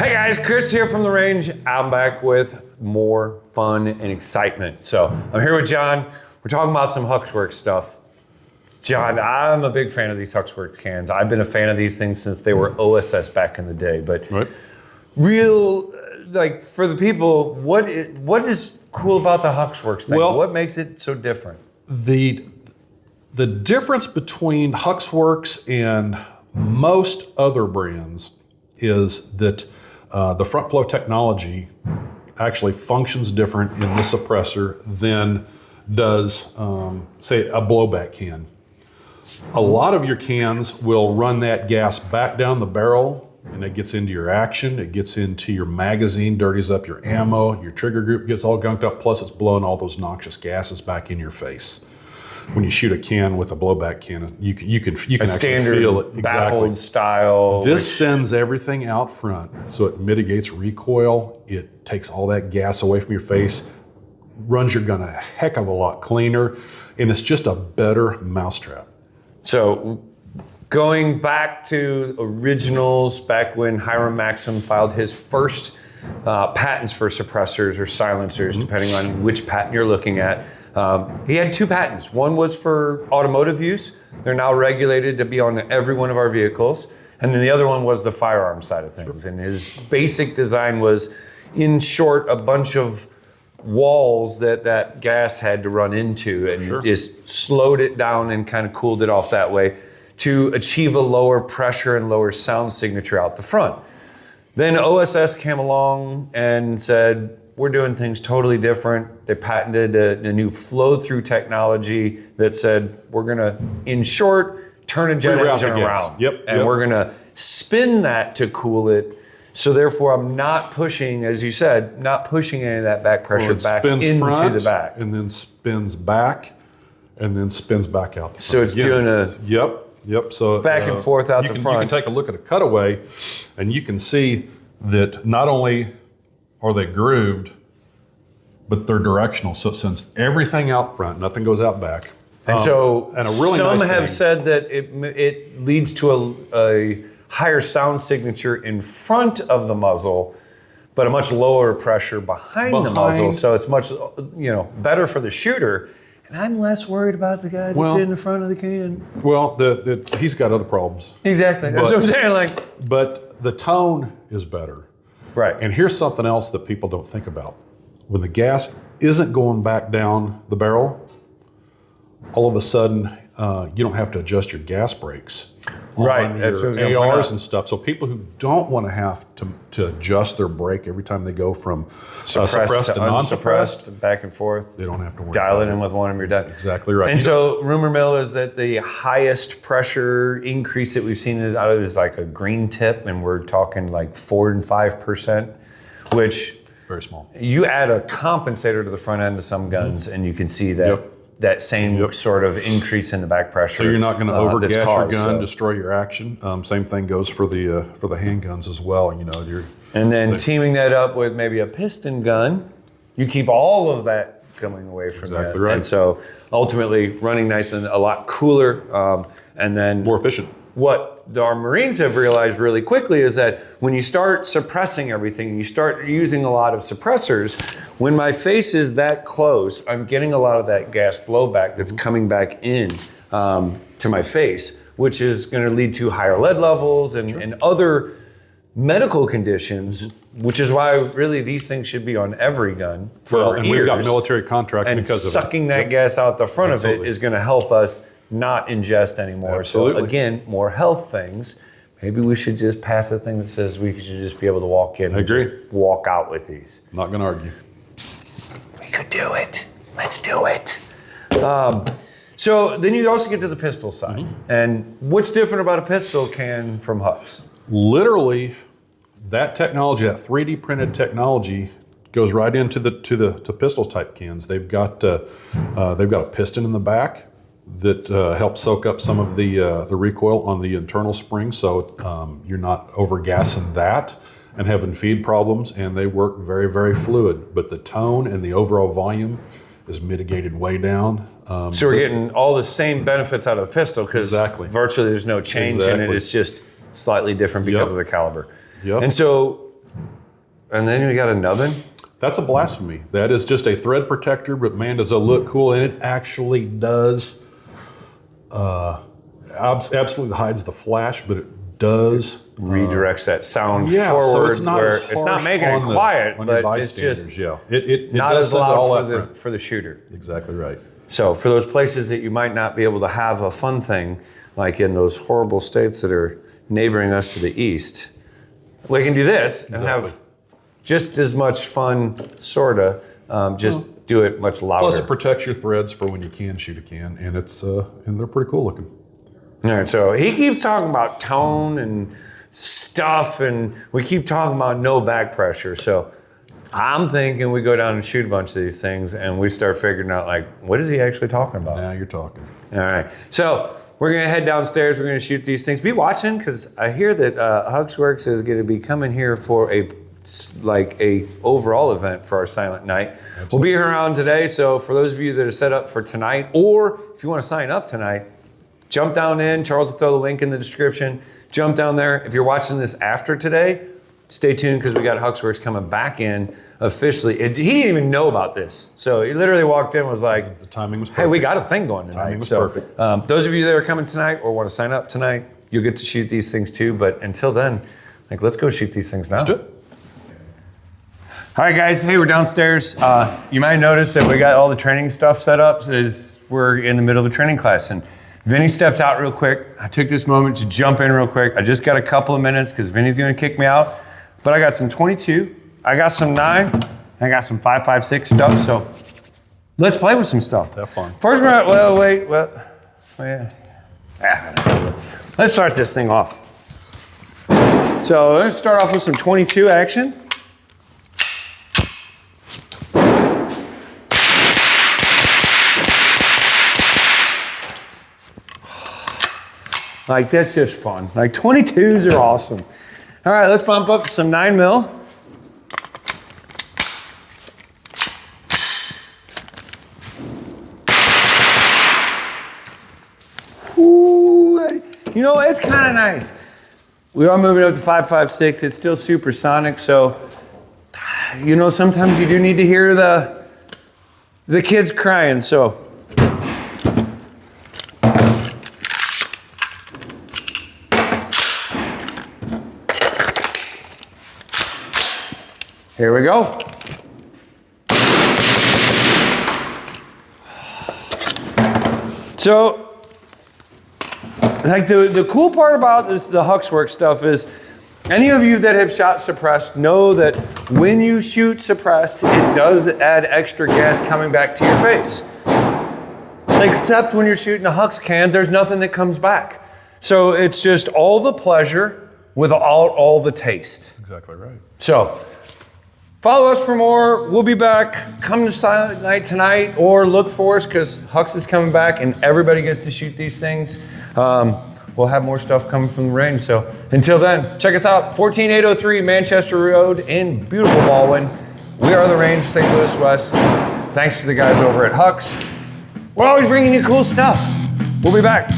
Hey guys, Chris here from the range. I'm back with more fun and excitement. So I'm here with John. We're talking about some HUXWRX stuff. John, I'm a big fan of these HUXWRX cans. I've been a fan of these things since they were OSS back in the day. But real, like for the people, what is cool about the HUXWRX thing? Well, what makes it so different? The difference between HUXWRX and most other brands is that the front flow technology actually functions different in the suppressor than does, say, a blowback can. A lot of your cans will run that gas back down the barrel, and it gets into your action, it gets into your magazine, dirties up your ammo, your trigger group gets all gunked up, plus it's blowing all those noxious gases back in your face. When you shoot a can with a blowback can, you can actually feel it. Baffled style. This sends everything out front, so it mitigates recoil. It takes all that gas away from your face, runs your gun a heck of a lot cleaner, and it's just a better mousetrap. So, going back to originals, back when Hiram Maxim filed his first patents for suppressors or silencers, depending on which patent you're looking at. He had two patents. One was for automotive use. They're now regulated to be on every one of our vehicles. And then the other one was the firearm side of things. And his basic design was, in short, a bunch of walls that gas had to run into, and just slowed it down and kind of cooled it off that way to achieve a lower pressure and lower sound signature out the front. Then OSS came along and said, we're doing things totally different. They patented a new flow-through technology that said, we're gonna, in short, turn a jet engine around. We're gonna spin that to cool it. So therefore, I'm not pushing, as you said, not pushing any of that back pressure back into the back. And then spins back, and then spins back out the front. So it's doing a... Yep. So back and forth out the front. You can take a look at a cutaway, and you can see that not only are they grooved, but they're directional. So it sends everything out front, nothing goes out back. And some have said that it leads to a higher sound signature in front of the muzzle, but a much lower pressure behind the muzzle. So it's much better for the shooter. And I'm less worried about the guy that's in the front of the can. Well, he's got other problems. Exactly. That's what I'm saying. But the tone is better. Right. And here's something else that people don't think about. When the gas isn't going back down the barrel, all of a sudden you don't have to adjust your gas brakes. Right. That's your ARs and stuff. So people who don't want to have to adjust their brake every time they go from suppressed to non-suppressed, back and forth, they don't have to worry. Dial it in with one and you're done. Exactly right. And so rumor mill is that the highest pressure increase that we've seen out of is like a green tip, and we're talking like 4 and 5%, which very small. You add a compensator to the front end of some guns, and you can see that that same sort of increase in the back pressure. So you're not going to overgas your gun, destroy your action. Same thing goes for the handguns as well. And then teaming that up with maybe a piston gun, you keep all of that coming away from that. Exactly right. And so ultimately running nice and a lot cooler, and then more efficient. What our Marines have realized really quickly is that when you start suppressing everything, and you start using a lot of suppressors, when my face is that close, I'm getting a lot of that gas blowback that's coming back in to my face, which is going to lead to higher lead levels and other medical conditions, which is why really these things should be on every gun for our ears. We've got military contracts because of it. And sucking that gas out the front of it is going to help us not ingest anymore. Absolutely. So again, more health things. Maybe we should just pass a thing that says we should just be able to walk in and just walk out with these. Not going to argue. We could do it. Let's do it. So then you also get to the pistol side. And what's different about a pistol can from HUX? Literally, that technology, that 3D printed technology, goes right into the pistol type cans. They've got a piston in the back that helps soak up some of the recoil on the internal spring, so you're not overgassing that and having feed problems, and they work very, very fluid. But the tone and the overall volume is mitigated way down. So we're getting all the same benefits out of the pistol because virtually there's no change in it. It's just slightly different because of the caliber. And so And then we got a nubbin. That's a blasphemy. That is just a thread protector, but man, does it look cool. And it actually does, absolutely hides the flash, but it does. Redirects that sound Yeah, so forward. it's not where as it's not harsh making it on quiet, on your but it's just bystanders, yeah. It not does as send it all loud that for the shooter. Exactly right. So for those places that you might not be able to have a fun thing, like in those horrible states that are neighboring us to the east, we can do this and have just as much fun, sorta, just do it much louder. Plus, it protects your threads for when you can shoot a can, and it's and they're pretty cool looking. All right, so he keeps talking about tone and stuff, and we keep talking about no back pressure. So I'm thinking we go down and shoot a bunch of these things, and we start figuring out, like, what is he actually talking about? Now you're talking. All right, so we're gonna head downstairs. We're gonna shoot these things. Be watching, because I hear that HUXWRX is gonna be coming here for a overall event for our silent night. Absolutely. We'll be here around today. So for those of you that are set up for tonight, or if you want to sign up tonight, jump down in. Charles will throw the link in the description. Jump down there. If you're watching this after today, stay tuned, because we got HUXWRX coming back in officially. He didn't even know about this. So he literally walked in and was like, the timing was perfect. Hey, we got a thing going tonight. Timing was perfect. Those of you that are coming tonight or want to sign up tonight, you'll get to shoot these things too. But until then, like, let's go shoot these things now. Let's do it. All right, guys. Hey, we're downstairs. You might notice that we got all the training stuff set up. We're in the middle of a training class, and Vinny stepped out real quick. I took this moment to jump in real quick. I just got a couple of minutes because Vinny's going to kick me out. But I got some 22. I got some 9. I got some 5.56 stuff. So let's play with some stuff. Have fun. First, let's start this thing off. So let's start off with some 22 action. Like, that's just fun. Like, 22s are awesome. All right, let's bump up to some 9 mil. Ooh, you know, it's kind of nice. We are moving up to 5.56. It's still supersonic, so, you know, sometimes you do need to hear the kids crying, so. Here we go. So, like, the cool part about this, the HUXWRX stuff, is any of you that have shot suppressed know that when you shoot suppressed, it does add extra gas coming back to your face. Except when you're shooting a Hux can, there's nothing that comes back. So it's just all the pleasure without all the taste. Exactly right. So, follow us for more. We'll be back. Come to Silent Night tonight, or look for us, because Hux is coming back and everybody gets to shoot these things. We'll have more stuff coming from the range. So until then, check us out. 14803 Manchester Road in beautiful Baldwin. We are the Range, St. Louis West. Thanks to the guys over at Hux. We're always bringing you cool stuff. We'll be back.